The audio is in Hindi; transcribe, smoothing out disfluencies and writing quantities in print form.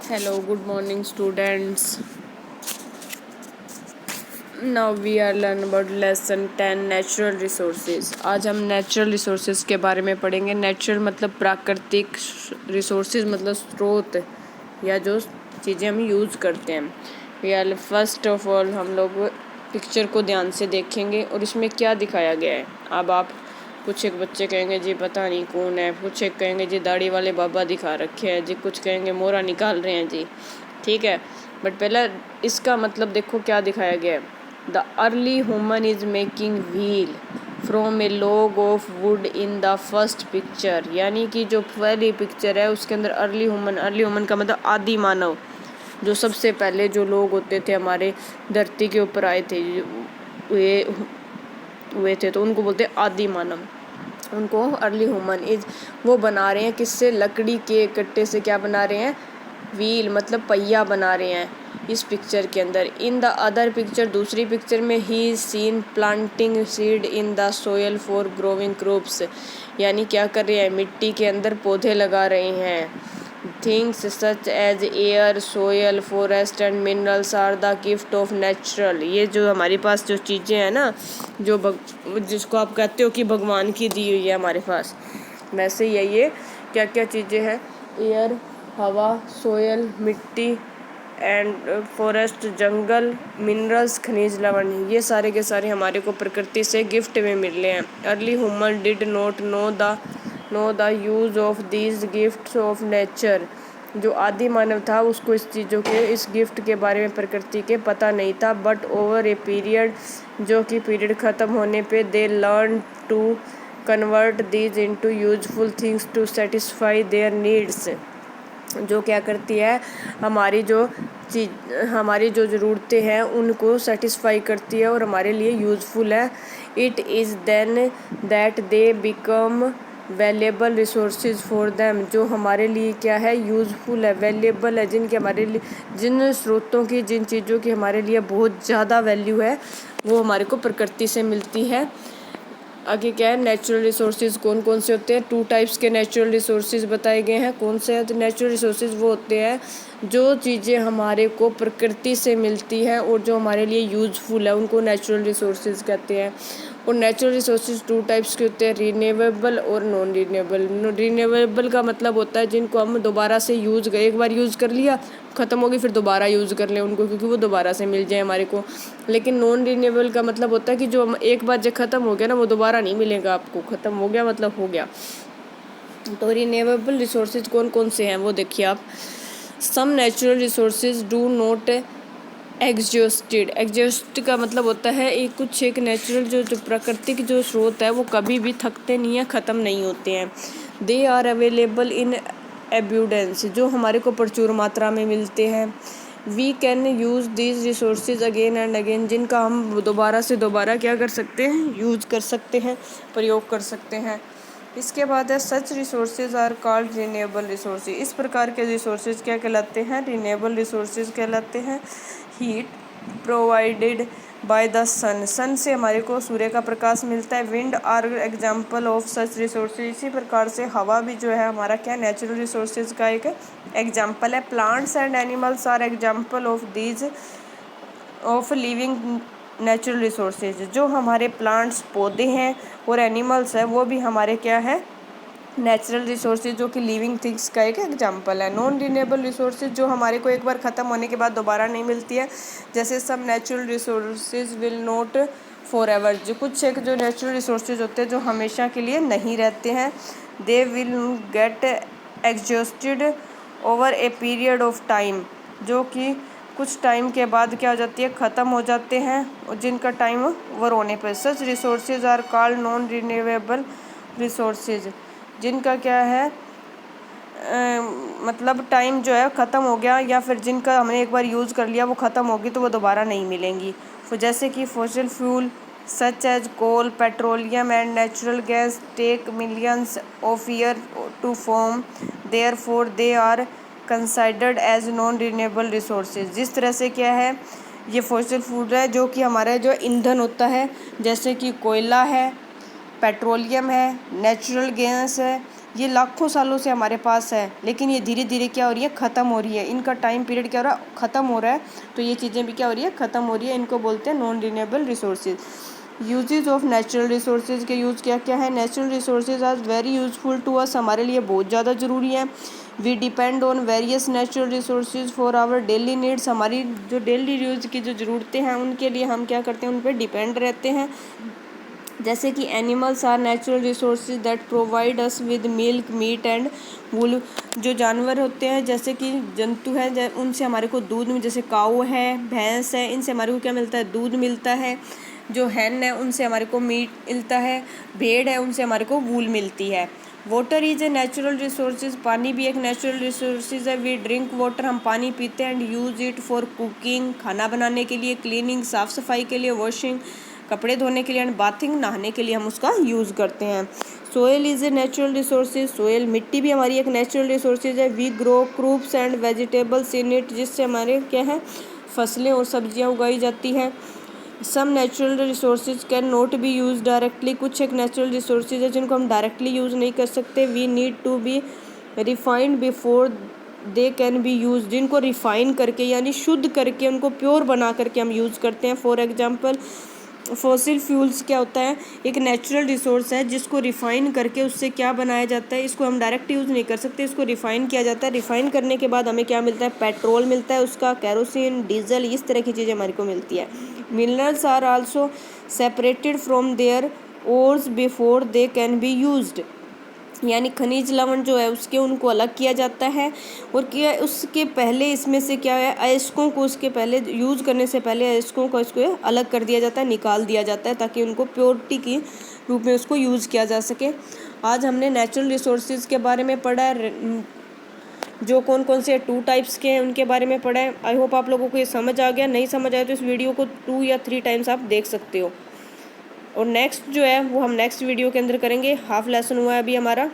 Hello, good morning, students. Now we are learn about lesson 10 natural resources. आज हम नेचुरल रिसोर्सेज के बारे में पढ़ेंगे. नेचुरल मतलब प्राकृतिक, रिसोर्सेज मतलब स्रोत या जो चीज़ें हम यूज़ करते हैं. या फर्स्ट ऑफ ऑल हम लोग पिक्चर को ध्यान से देखेंगे और इसमें क्या दिखाया गया है. अब आप कुछ एक बच्चे कहेंगे जी पता नहीं कौन है, कुछ एक कहेंगे जी दाढ़ी वाले बाबा दिखा रखे हैं जी, कुछ कहेंगे मोरा निकाल रहे हैं जी. ठीक है, बट पहला इसका मतलब देखो क्या दिखाया गया है. The early human is making wheel from A log of would in the first picture. यानी कि जो पहली पिक्चर है उसके अंदर अर्ली ह्यूमन का मतलब आदि मानव, जो सबसे पहले जो लोग होते थे हमारे धरती के ऊपर आए थे, हुए थे, तो उनको बोलते हैं आदि मानव. उनको अर्ली ह्यूमन इज वो बना रहे हैं किससे, लकड़ी के कट्टे से. क्या बना रहे हैं, व्हील मतलब पहिया बना रहे हैं इस पिक्चर के अंदर. इन द अदर पिक्चर, दूसरी पिक्चर में he is seen planting seed in the soil for growing crops. यानी क्या कर रहे हैं, मिट्टी के अंदर पौधे लगा रहे हैं. Things such as air, soil, forest and minerals are the gift of natural. ये जो हमारे पास जो चीज़ें हैं ना, जो जिसको आप कहते हो कि भगवान की दी हुई है हमारे पास, वैसे ही है ये. क्या क्या चीज़ें हैं, एयर हवा, सोयल मिट्टी, एंड फॉरेस्ट जंगल, मिनरल्स खनिज लवण, ये सारे के सारे हमारे को प्रकृति से गिफ्ट में मिल रहे हैं. Early human did not know the use of these gifts of nature. जो आदि मानव था उसको इस चीज़ों के, इस गिफ्ट के बारे में प्रकृति के पता नहीं था. बट ओवर ए पीरियड, जो कि पीरियड ख़त्म होने पे, they learn to convert these into useful things to satisfy their needs. जो क्या करती है, हमारी जो ज़रूरतें हैं उनको सेटिस्फाई करती है और हमारे लिए यूज़फुल है. It is then that they become valuable resources for them. जो हमारे लिए क्या है, यूज़फुल है, वैल्यूएबल है, जिनके हमारे लिए, जिन स्रोतों की, जिन चीज़ों की हमारे लिए बहुत ज़्यादा वैल्यू है, वो हमारे को प्रकृति से मिलती है. आगे क्या है, नेचुरल रिसोर्सेज कौन कौन से होते हैं. 2 टाइप्स के नेचुरल रिसोर्सेज बताए गए हैं. कौन से हैं, तो नेचुरल रिसोर्सेज वो होते हैं जो चीज़ें हमारे को प्रकृति से मिलती हैं और जो हमारे लिए यूज़फुल है, उनको नेचुरल रिसोर्सेज कहते हैं. और नेचुरल रिसोर्सेज 2 टाइप्स के होते हैं, रिन्यूएबल और नॉन रिन्यूएबल. रिन्यूएबल का मतलब होता है जिनको हम दोबारा से एक बार यूज़ कर लिया, ख़त्म हो गई, फिर दोबारा यूज़ कर लें उनको, क्योंकि वो दोबारा से मिल जाए हमारे को. लेकिन नॉन रिन्यूएबल का मतलब होता है कि जो एक बार जब ख़त्म हो गया ना, वो दोबारा नहीं मिलेगा आपको. ख़त्म हो गया मतलब हो गया. तो रिन्यूएबल रिसोर्सेज कौन कौन से हैं वो देखिए आप. Some natural resources do not exhaust का मतलब होता है एक नेचुरल जो प्राकृतिक जो स्रोत है वो कभी भी थकते नहीं हैं, ख़त्म नहीं होते हैं. दे आर अवेलेबल इन एब्यूडेंस, जो हमारे को प्रचुर मात्रा में मिलते हैं. We can use these resources again and again, जिनका हम दोबारा से दोबारा क्या कर सकते हैं, यूज़ कर सकते हैं, प्रयोग कर सकते हैं. इसके बाद है such resources are called renewable resources. इस प्रकार के रिसोर्सेज क्या कहलाते हैं, रिन्यूएबल रिसोर्सेज कहलाते हैं. Heat provided by the sun से हमारे को सूर्य का प्रकाश मिलता है. Wind are example of such resources. इसी प्रकार से हवा भी जो है हमारा क्या, नेचुरल रिसोर्सेज का एक एग्जाम्पल है. Plants and animals are example of these of living natural resources. जो हमारे प्लांट्स, पौधे हैं और एनिमल्स है, वो भी हमारे क्या है, नेचुरल रिसोर्सेज, जो कि लिविंग थिंग्स का एक एग्जांपल है. नॉन रिन्यूएबल रिसोर्सेज जो हमारे को एक बार ख़त्म होने के बाद दोबारा नहीं मिलती है, जैसे सब natural resources will not for ever. जो कुछ एक जो नेचुरल रिसोर्सेज होते हैं जो हमेशा के लिए नहीं रहते हैं. They will get exhausted over a period of time. जो कि कुछ टाइम के बाद क्या हो जाती है, ख़त्म हो जाते हैं, और जिनका टाइम ओवर होने पर. Such resources are called non renewable resources. जिनका क्या है, मतलब टाइम जो है ख़त्म हो गया, या फिर जिनका हमने एक बार यूज़ कर लिया वो ख़त्म होगी तो वो दोबारा नहीं मिलेंगी. जैसे कि fossil fuel such as coal, petroleum and natural gas take millions of year to form, therefore they are considered as non renewable resources. जिस तरह से क्या है, ये फॉसिल फ्यूल है जो कि हमारा जो ईंधन होता है, जैसे कि कोयला है, पेट्रोलियम है, नेचुरल गैस है, ये लाखों सालों से हमारे पास है, लेकिन ये धीरे धीरे क्या हो रही है, ख़त्म हो रही है। इनका टाइम पीरियड क्या हो रहा है, ख़त्म हो रहा है। तो ये चीज़ें भी क्या हो रही है, ख़त्म हो रही है। इनको बोलते हैं non renewable resources. Usages of natural resources के यूज़ क्या क्या है। Natural resources are very useful to us, हमारे लिए बहुत ज़्यादा ज़रूरी है। We depend on various natural resources for our daily needs, हमारी जो डेली यूज़ की जो ज़रूरतें हैं उनके लिए हम क्या करते हैं, उन पर डिपेंड रहते हैं। जैसे कि animals are natural resources that provide us with milk, meat and wool. जो जानवर होते हैं, जैसे कि जंतु हैं, उनसे हमारे को दूध, जैसे काऊ है, भैंस है, इनसे हमारे को क्या मिलता है, दूध मिलता है। जो हैन है उनसे हमारे को मीट मिलता है। भेड़ है उनसे हमारे को वूल मिलती है। Water is a natural resources, पानी भी एक नेचुरल रिसोर्सेज है। वी ड्रिंक वाटर, हम पानी पीते हैं। And use it for cooking, खाना बनाने के लिए। क्लीनिंग, साफ़ सफाई के लिए। वॉशिंग, कपड़े धोने के लिए। एंड बाथिंग, नहाने के लिए हम उसका यूज़ करते हैं। Soil is a natural resources, soil मिट्टी भी हमारी एक नेचुरल रिसोर्सेज है। We grow crops and vegetables in it, जिससे हमारे क्या है, फसलें और सब्जियां उगाई जाती हैं। Some natural resources can not be use directly, कुछ एक नेचुरल रिसोर्सेज है जिनको हम डायरेक्टली यूज़ नहीं कर सकते। We need to be refined before they can be use, जिनको रिफाइन करके यानी शुद्ध करके, उनको प्योर बना करके हम यूज़ करते हैं। फॉर एग्जांपल फॉसिल फ्यूल्स क्या होता है, एक नेचुरल रिसोर्स है जिसको रिफ़ाइन करके उससे क्या बनाया जाता है। इसको हम डायरेक्ट यूज़ नहीं कर सकते, इसको रिफ़ाइन किया जाता है। रिफ़ाइन करने के बाद हमें क्या मिलता है, पेट्रोल मिलता है उसका, कैरोसिन, डीजल, इस तरह की चीज़ें हमारे को मिलती है। Minerals are also separated from their ores before they can be used, यानी खनिज लवण जो है उसके, उनको अलग किया जाता है। और क्या उसके पहले इसमें से क्या है, अयस्कों को उसके पहले यूज़ करने से पहले अयस्कों को इसको अलग कर दिया जाता है, निकाल दिया जाता है, ताकि उनको प्योरिटी के रूप में उसको यूज़ किया जा सके। आज हमने नेचुरल रिसोर्सेज के बारे में पढ़ा है, जो कौन कौन से 2 टाइप्स के हैं उनके बारे में पढ़ा है। आई होप आप लोगों को ये समझ आ गया। नहीं समझ आया तो इस वीडियो को 2 या 3 टाइम्स आप देख सकते हो। और नेक्स्ट जो है वो हम नेक्स्ट वीडियो के अंदर करेंगे। हाफ लेसन हुआ है अभी हमारा।